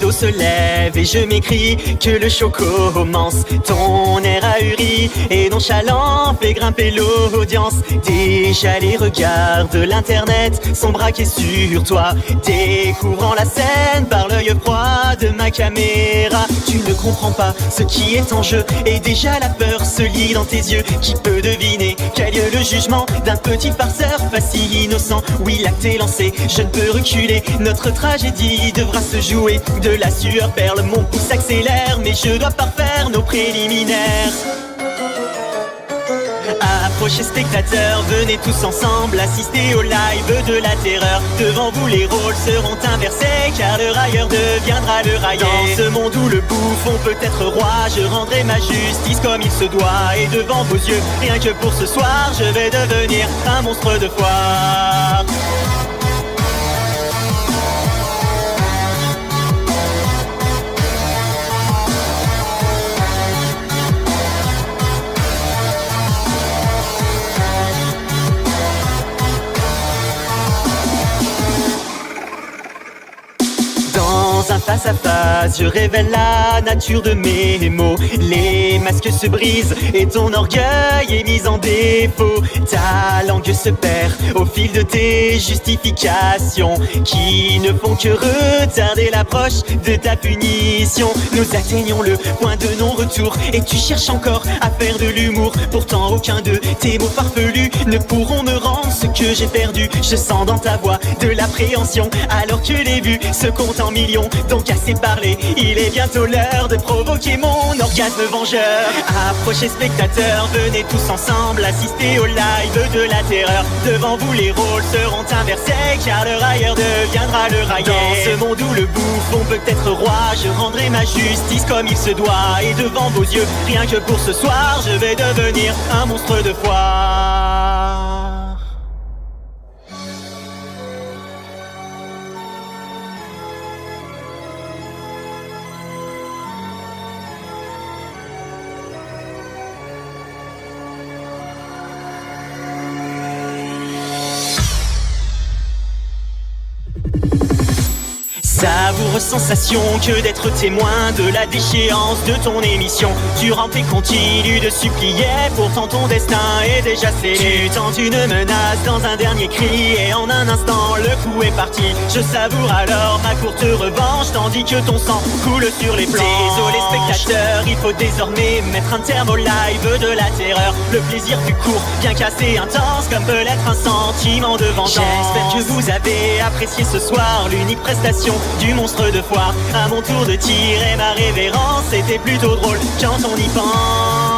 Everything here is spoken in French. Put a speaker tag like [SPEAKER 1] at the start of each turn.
[SPEAKER 1] rideau se lève et je m'écris que le show commence. Ton air ahuri et nonchalant fait grimper l'audience. Déjà les regards de l'internet sont braqués sur toi, découvrant la scène par l'œil froid de ma caméra. Tu ne comprends pas ce qui est en jeu et déjà la peur se lit dans tes yeux. Qui peut deviner quel lieu le jugement d'un petit farceur facile innocent? Oui, l'acte est lancé, je ne peux reculer. Notre tragédie devra se jouer. De la sueur perle, mon pouce s'accélère, mais je dois parfaire nos préliminaires. Approchez spectateurs, venez tous ensemble assister au live de la terreur. Devant vous les rôles seront inversés, car le railleur deviendra le raillé. Dans ce monde où le bouffon peut être roi, je rendrai ma justice comme il se doit. Et devant vos yeux, rien que pour ce soir, je vais devenir un monstre de foire. Dans un face à face, je révèle la nature de mes mots. Les masques se brisent et ton orgueil est mis en défaut. Ta langue se perd au fil de tes justifications, qui ne font que retarder l'approche de ta punition. Nous atteignons le point de non-retour et tu cherches encore à faire de l'humour. Pourtant aucun de tes mots farfelus ne pourront me rendre ce que j'ai perdu. Je sens dans ta voix de l'appréhension, alors que les vues se comptent en millions. Donc assez parlé, il est bientôt l'heure de provoquer mon orgasme vengeur. Approchez spectateurs, venez tous ensemble assister au live de la terreur. Devant vous les rôles seront inversés, car le railleur deviendra le raillé. Dans ce monde où le bouffon peut être roi, je rendrai ma justice comme il se doit. Et devant vos yeux, rien que pour ce soir, je vais devenir un monstre de foire. Savoureuse sensation que d'être témoin de la déchéance de ton émission. Tu rampes et continues de supplier, pourtant ton destin est déjà scellé. Tu tentes une menace dans un dernier cri et en un instant le coup est parti. Je savoure alors ma courte revanche tandis que ton sang coule sur les planches. Désolé spectateur, il faut désormais mettre un terme au live de la terreur. Le plaisir fut court, bien qu'assez intense, comme peut l'être un sentiment de vengeance. J'espère que vous avez apprécié ce soir l'unique prestation du monstre de foire. À mon tour de tirer ma révérence, c'était plutôt drôle quand on y pense.